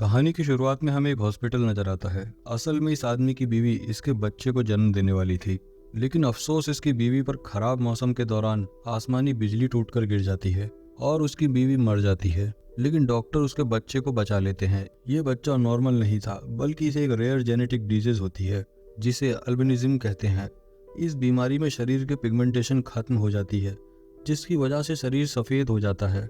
कहानी की शुरुआत में हमें एक हॉस्पिटल नजर आता है। असल में इस आदमी की बीवी इसके बच्चे को जन्म देने वाली थी, लेकिन अफसोस इसकी बीवी पर खराब मौसम के दौरान आसमानी बिजली टूटकर गिर जाती है और उसकी बीवी मर जाती है। लेकिन डॉक्टर उसके बच्चे को बचा लेते हैं। ये बच्चा नॉर्मल नहीं था, बल्कि इसे एक रेयर जेनेटिक डिजीज होती है जिसे अल्बिनिज्म कहते हैं। इस बीमारी में शरीर के पिगमेंटेशन खत्म हो जाती है, जिसकी वजह से शरीर सफेद हो जाता है।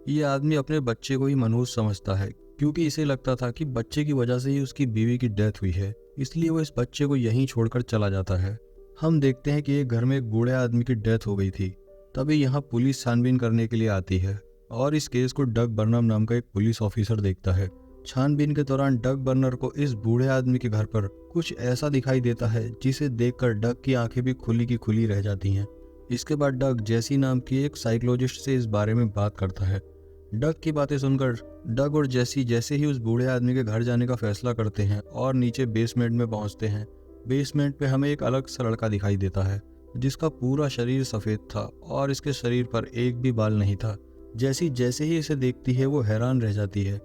ये आदमी अपने बच्चे को ही मनहूस समझता है, क्योंकि इसे लगता था कि बच्चे की वजह से ही उसकी बीवी की डेथ हुई है, इसलिए वो इस बच्चे को यहीं छोड़कर चला जाता है। हम देखते हैं कि एक घर में एक बूढ़े आदमी की डेथ हो गई थी। तभी यहाँ पुलिस छानबीन करने के लिए आती है और इस केस को डग बर्नम नाम का एक पुलिस ऑफिसर देखता है। छानबीन के दौरान डग बर्नर को इस बूढ़े आदमी के घर पर कुछ ऐसा दिखाई देता है जिसे देखकर डग की आंखें भी खुली की खुली रह जाती हैं। इसके बाद डग जेसी नाम की एक साइकोलॉजिस्ट से इस बारे में बात करता है। डग की बातें सुनकर डग और जेसी जैसे ही उस बूढ़े आदमी के घर जाने का फैसला करते हैं और नीचे बेसमेंट में पहुंचते हैं। बेसमेंट पे हमें एक अलग सा लड़का दिखाई देता है जिसका पूरा शरीर सफेद था और इसके शरीर पर एक भी बाल नहीं था। जैसी जैसे ही इसे देखती है वो हैरान रह जाती है।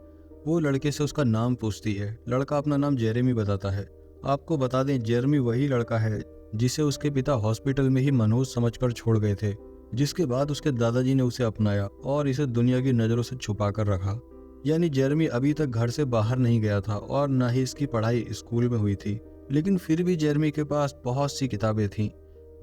वो लड़के से उसका नाम पूछती है। लड़का अपना नाम जेरेमी बताता है। आपको बता दें, जेरेमी वही लड़का है जिसे उसके पिता हॉस्पिटल में ही मनहूस समझकर छोड़ गए थे, जिसके बाद उसके दादाजी ने उसे अपनाया और इसे दुनिया की नज़रों से छुपा कर रखा। यानी जेरेमी अभी तक घर से बाहर नहीं गया था और न ही इसकी पढ़ाई स्कूल में हुई थी, लेकिन फिर भी जेरेमी के पास बहुत सी किताबें थीं।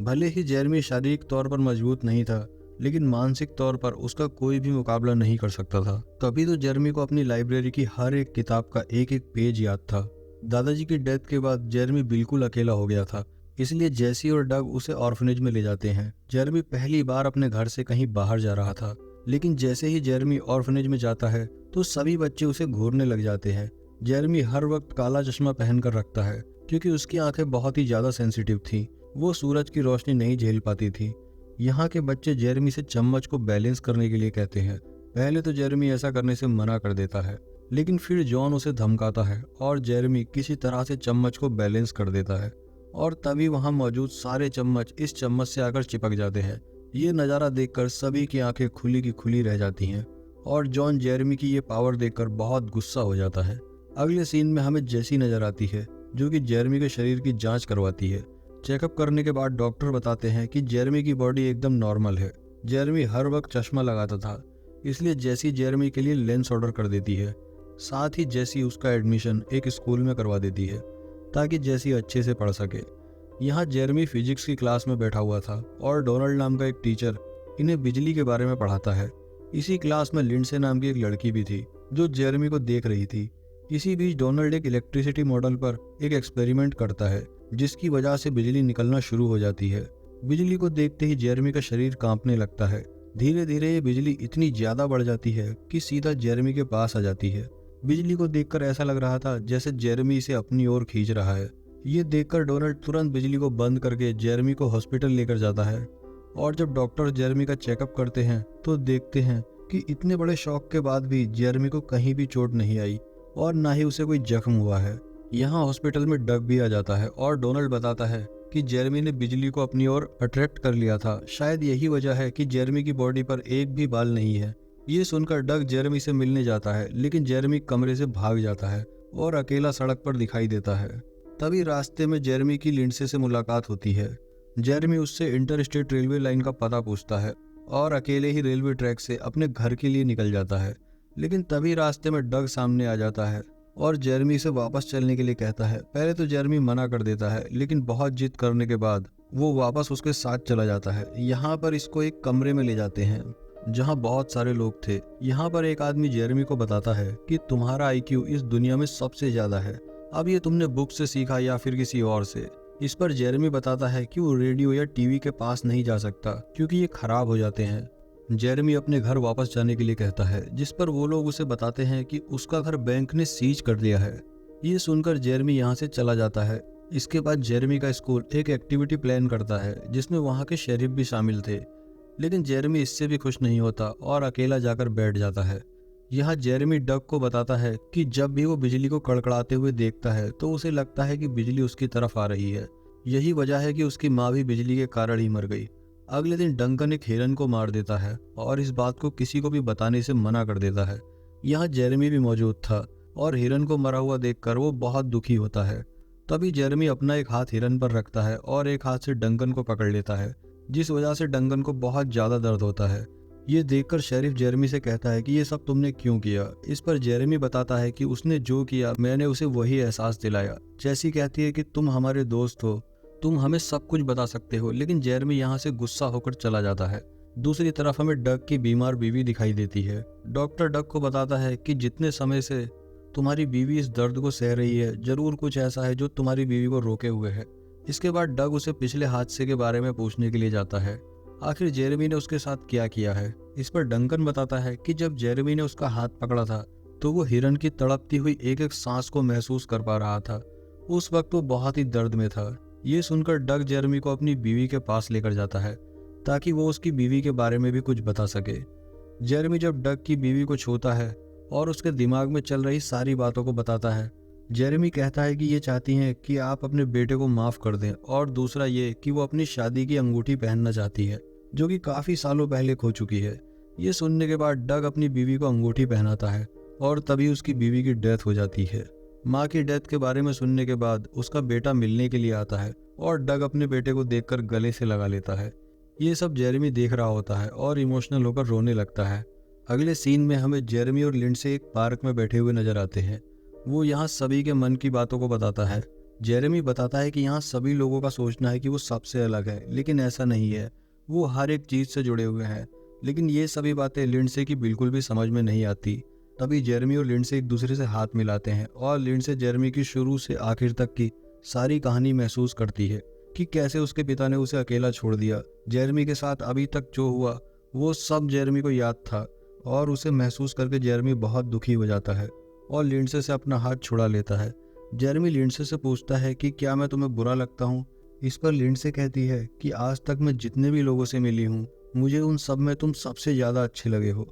भले ही जेरेमी शारीरिक तौर पर मजबूत नहीं था, लेकिन मानसिक तौर पर उसका कोई भी मुकाबला नहीं कर सकता था। तभी तो जेरेमी को अपनी लाइब्रेरी की हर एक किताब का एक एक पेज याद था। दादाजी की डेथ के बाद जेरेमी बिल्कुल अकेला हो गया था, इसलिए जेसी और डग उसे ऑर्फनेज में ले जाते हैं। जेरेमी पहली बार अपने घर से कहीं बाहर जा रहा था, लेकिन जैसे ही जेरेमी ऑर्फनेज में जाता है तो सभी बच्चे उसे घूरने लग जाते हैं। जेरेमी हर वक्त काला चश्मा पहनकर रखता है, क्योंकि उसकी आंखें बहुत ही ज्यादा सेंसिटिव थी। वो सूरज की रोशनी नहीं झेल पाती थी। यहाँ के बच्चे जेरेमी से चम्मच को बैलेंस करने के लिए कहते हैं। पहले तो जेरेमी ऐसा करने से मना कर देता है, लेकिन फिर जॉन उसे धमकाता है और जेरेमी किसी तरह से चम्मच को बैलेंस कर देता है और तभी वहां मौजूद सारे चम्मच इस चम्मच से आकर चिपक जाते हैं। ये नज़ारा देखकर सभी की आंखें खुली की खुली रह जाती हैं और जॉन जेरेमी की ये पावर देखकर बहुत गुस्सा हो जाता है। अगले सीन में हमें जेसी नजर आती है, जो कि जेरेमी के शरीर की जांच करवाती है। चेकअप करने के बाद डॉक्टर बताते हैं कि जेरेमी की बॉडी एकदम नॉर्मल है। जेरेमी हर वक्त चश्मा लगाता था, इसलिए जेसी जेरेमी के लिए लेंस ऑर्डर कर देती है। साथ ही जेसी उसका एडमिशन एक स्कूल में करवा देती है ताकि जेसी अच्छे से पढ़ सके। यहाँ जेरेमी फिजिक्स की क्लास में बैठा हुआ था और डोनाल्ड नाम का एक टीचर इन्हें बिजली के बारे में पढ़ाता है। इसी क्लास में लिंडसे नाम की एक लड़की भी थी जो जेरेमी को देख रही थी। इसी बीच डोनाल्ड एक इलेक्ट्रिसिटी मॉडल पर एक एक्सपेरिमेंट करता है, जिसकी वजह से बिजली निकलना शुरू हो जाती है। बिजली को देखते ही जेरेमी का शरीर कांपने लगता है। धीरे धीरे ये बिजली इतनी ज्यादा बढ़ जाती है कि सीधा जेरेमी के पास आ जाती है। बिजली को देखकर ऐसा लग रहा था जैसे जेरेमी इसे अपनी ओर खींच रहा है। ये देखकर डोनाल्ड तुरंत बिजली को बंद करके जेरेमी को हॉस्पिटल लेकर जाता है और जब डॉक्टर जेरेमी का चेकअप करते हैं तो देखते हैं कि इतने बड़े शॉक के बाद भी जेरेमी को कहीं भी चोट नहीं आई और ना ही उसे कोई जख्म हुआ है। यहाँ हॉस्पिटल में डग भी आ जाता है और डोनाल्ड बताता है कि जेरेमी ने बिजली को अपनी ओर अट्रैक्ट कर लिया था। शायद यही वजह है कि जेरेमी की बॉडी पर एक भी बाल नहीं है। ये सुनकर डग जेरेमी से मिलने जाता है, लेकिन जेरेमी कमरे से भाग जाता है और अकेला सड़क पर दिखाई देता है। तभी रास्ते में जेरेमी की लिंडसे से मुलाकात होती है। जेरेमी उससे इंटर स्टेट रेलवे लाइन का पता पूछता है और अकेले ही रेलवे ट्रैक से अपने घर के लिए निकल जाता है। लेकिन तभी रास्ते में डग सामने आ जाता है और जेरेमी से वापस चलने के लिए कहता है। पहले तो जेरेमी मना कर देता है, लेकिन बहुत जिद करने के बाद वो वापस उसके साथ चला जाता है। यहाँ पर इसको एक कमरे में ले जाते हैं जहाँ बहुत सारे लोग थे। यहाँ पर एक आदमी जेरेमी को बताता है कि तुम्हारा IQ इस दुनिया में सबसे ज्यादा है। अब ये तुमने बुक से सीखा या फिर किसी और से। इस पर जेरेमी बताता है कि वो रेडियो या टीवी के पास नहीं जा सकता क्योंकि ये खराब हो जाते हैं। जेरेमी अपने घर वापस जाने के लिए कहता है, जिस पर वो लोग उसे बताते हैं कि उसका घर बैंक ने सीज कर दिया है। ये सुनकर जेरेमी यहाँ से चला जाता है। इसके बाद जेरेमी का स्कूल एक एक्टिविटी प्लान करता है जिसमें वहाँ के शेरिफ भी शामिल थे, लेकिन जेरेमी इससे भी खुश नहीं होता और अकेला जाकर बैठ जाता है। यहाँ जेरेमी डग को बताता है कि जब भी वो बिजली को कड़कड़ाते हुए देखता है तो उसे लगता है कि बिजली उसकी तरफ आ रही है। यही वजह है कि उसकी माँ भी बिजली के कारण ही मर गई। अगले दिन डंकन एक हिरन को मार देता है और इस बात को किसी को भी बताने से मना कर देता है। यहाँ जेरेमी भी मौजूद था। और हिरन को मरा हुआ देखकर वो बहुत दुखी होता है। तभी जेरेमी अपना एक हाथ हिरन पर रखता है और एक हाथ से डंकन को पकड़ लेता है, जिस वजह से डंकन को बहुत ज्यादा दर्द होता है। ये देखकर शेरिफ जेरेमी से कहता है कि ये सब तुमने क्यों किया। इस पर जेरेमी बताता है कि उसने जो किया मैंने उसे वही एहसास दिलाया। जैसी कहती है कि तुम हमारे दोस्त हो, तुम हमें सब कुछ बता सकते हो, लेकिन जेरेमी यहाँ से गुस्सा होकर चला जाता है। दूसरी तरफ हमें डग की बीमार बीवी दिखाई देती है। डॉक्टर डग को बताता है कि जितने समय से तुम्हारी बीवी इस दर्द को सह रही है, जरूर कुछ ऐसा है जो तुम्हारी बीवी को रोके हुए है। इसके बाद डग उसे पिछले हादसे के बारे में पूछने के लिए जाता है, आखिर जेरेमी ने उसके साथ क्या किया है। इस पर डंकन बताता है कि जब जेरेमी ने उसका हाथ पकड़ा था तो वो हिरन की तड़पती हुई एक एक सांस को महसूस कर पा रहा था। उस वक्त वो बहुत ही दर्द में था। ये सुनकर डग जेरेमी को अपनी बीवी के पास लेकर जाता है ताकि वो उसकी बीवी के बारे में भी कुछ बता सके। जेरेमी जब डग की बीवी को छूता है और उसके दिमाग में चल रही सारी बातों को बताता है। जेरेमी कहता है कि ये चाहती हैं कि आप अपने बेटे को माफ कर दें, और दूसरा ये कि वो अपनी शादी की अंगूठी पहनना चाहती है जो कि काफी सालों पहले खो चुकी है। ये सुनने के बाद डग अपनी बीवी को अंगूठी पहनाता है और तभी उसकी बीवी की डेथ हो जाती है। माँ की डेथ के बारे में सुनने के बाद उसका बेटा मिलने के लिए आता है और डग अपने बेटे को देखकर गले से लगा लेता है। ये सब जेरेमी देख रहा होता है और इमोशनल होकर रोने लगता है। अगले सीन में हमें जेरेमी और लिंडसे एक पार्क में बैठे हुए नजर आते हैं। वो यहाँ सभी के मन की बातों को बताता है। जेरेमी बताता है कि यहाँ सभी लोगों का सोचना है कि वो सबसे अलग है, लेकिन ऐसा नहीं है। वो हर एक चीज से जुड़े हुए हैं, लेकिन ये सभी बातें लिंडसे की बिल्कुल भी समझ में नहीं आती। तभी जेरेमी और लिंडसे एक दूसरे से हाथ मिलाते हैं और लिंडसे जेरेमी की शुरू से आखिर तक की सारी कहानी महसूस करती है कि कैसे उसके पिता ने उसे अकेला छोड़ दिया। जेरेमी के साथ अभी तक जो हुआ वो सब जेरेमी को याद था और उसे महसूस करके जेरेमी बहुत दुखी हो जाता है और लिंडसे से अपना हाथ छुड़ा लेता है। जेरेमी लिंडसे से पूछता है कि क्या मैं तुम्हें बुरा लगता हूँ। इस पर लिंडसे कहती है कि आज तक मैं जितने भी लोगों से मिली हूँ, मुझे उन सब में तुम सबसे ज्यादा अच्छे लगे हो।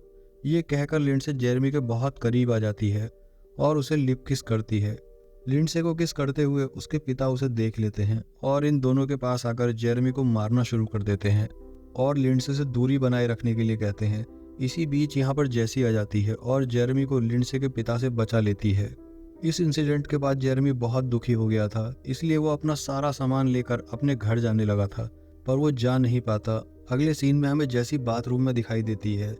ये कहकर लिंडसे जेरेमी के बहुत करीब आ जाती है और उसे लिप किस करती है। लिंडसे को किस करते हुए उसके पिता उसे देख लेते हैं और इन दोनों के पास आकर जेरेमी को मारना शुरू कर देते हैं और लिंडसे से दूरी बनाए रखने के लिए कहते हैं। इसी बीच यहाँ पर जेसी आ जाती है और जेरेमी को लिंडसे के पिता से बचा लेती है। इस इंसिडेंट के बाद जेरेमी बहुत दुखी हो गया था, इसलिए वो अपना सारा सामान लेकर अपने घर जाने लगा था, पर वो जा नहीं पाता। अगले सीन में हमें जेसी बाथरूम में दिखाई देती है।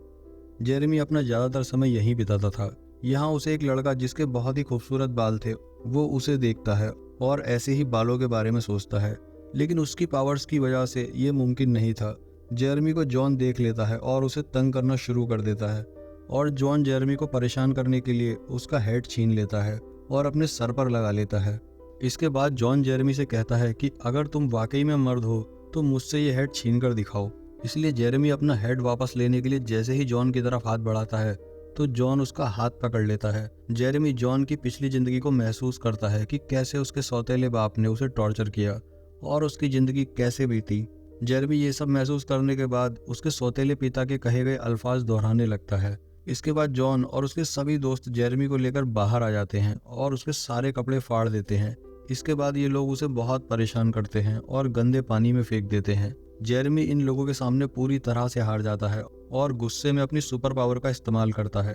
जेरेमी अपना ज्यादातर समय यहीं बिताता था। यहाँ उसे एक लड़का जिसके बहुत ही खूबसूरत बाल थे वो उसे देखता है और ऐसे ही बालों के बारे में सोचता है, लेकिन उसकी पावर्स की वजह से ये मुमकिन नहीं था। जेरेमी को जॉन देख लेता है और उसे तंग करना शुरू कर देता है और जॉन जेरेमी को परेशान करने के लिए उसका हेड छीन लेता है और अपने सर पर लगा लेता है। इसके बाद जॉन जेरेमी से कहता है कि अगर तुम वाकई में मर्द हो तो मुझसे ये हेड छीन कर दिखाओ। इसलिए जेरेमी अपना हेड वापस लेने के लिए जैसे ही जॉन की तरफ हाथ बढ़ाता है तो जॉन उसका हाथ पकड़ लेता है। जेरेमी जॉन की पिछली जिंदगी को महसूस करता है कि कैसे उसके सौतेले बाप ने उसे टॉर्चर किया और उसकी जिंदगी कैसे बीती। जेरेमी ये सब महसूस करने के बाद उसके सौतेले पिता के कहे गए अल्फाज दोहराने लगता है। इसके बाद जॉन और उसके सभी दोस्त जेरेमी को लेकर बाहर आ जाते हैं और उसके सारे कपड़े फाड़ देते हैं। इसके बाद ये लोग उसे बहुत परेशान करते हैं और गंदे पानी में फेंक देते हैं। जेरेमी इन लोगों के सामने पूरी तरह से हार जाता है और गुस्से में अपनी सुपर पावर का इस्तेमाल करता है।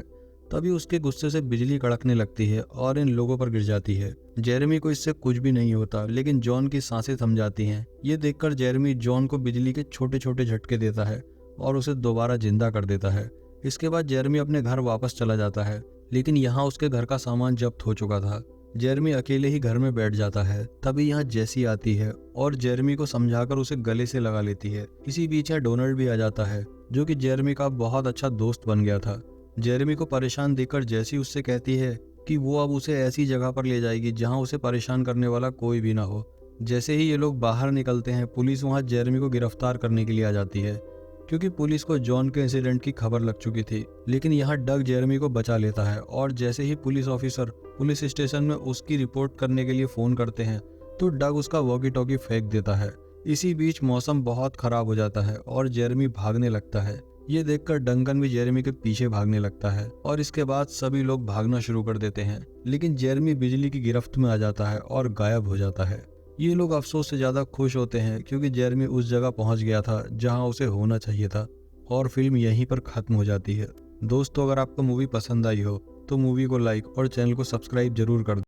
तभी उसके गुस्से से बिजली कड़कने लगती है और इन लोगों पर गिर जाती है। जेरेमी को इससे कुछ भी नहीं होता, लेकिन जॉन की सांसें थम जाती हैं। ये देखकर जेरेमी जॉन को बिजली के छोटे छोटे झटके देता है और उसे दोबारा जिंदा कर देता है। इसके बाद जेरेमी अपने घर वापस चला जाता है, लेकिन यहाँ उसके घर का सामान जब्त हो चुका था। जेरेमी अकेले ही घर में बैठ जाता है। तभी यहाँ जेसी आती है और जेरेमी को समझाकर उसे गले से लगा लेती है। इसी बीच यहाँ डोनाल्ड भी आ जाता है जो कि जेरेमी का बहुत अच्छा दोस्त बन गया था। जेरेमी को परेशान देखकर जेसी उससे कहती है कि वो अब उसे ऐसी जगह पर ले जाएगी जहाँ उसे परेशान करने वाला कोई भी ना हो। जैसे ही ये लोग बाहर निकलते हैं, पुलिस वहाँ जेरेमी को गिरफ्तार करने के लिए आ जाती है क्योंकि पुलिस को जॉन के इंसिडेंट की खबर लग चुकी थी। लेकिन यहाँ डग जेरेमी को बचा लेता है और जैसे ही पुलिस ऑफिसर पुलिस स्टेशन में उसकी रिपोर्ट करने के लिए फोन करते हैं तो डग उसका वॉकी टॉकी फेंक देता है। इसी बीच मौसम बहुत खराब हो जाता है और जेरेमी भागने लगता है। ये देखकर डंकन भी जेरेमी के पीछे भागने लगता है और इसके बाद सभी लोग भागना शुरू कर देते हैं, लेकिन जेरेमी बिजली की गिरफ्त में आ जाता है और गायब हो जाता है। ये लोग अफसोस से ज्यादा खुश होते हैं क्योंकि जेरेमी उस जगह पहुंच गया था जहां उसे होना चाहिए था और फिल्म यहीं पर खत्म हो जाती है। दोस्तों, अगर आपको मूवी पसंद आई हो तो मूवी को लाइक और चैनल को सब्सक्राइब जरूर कर दें।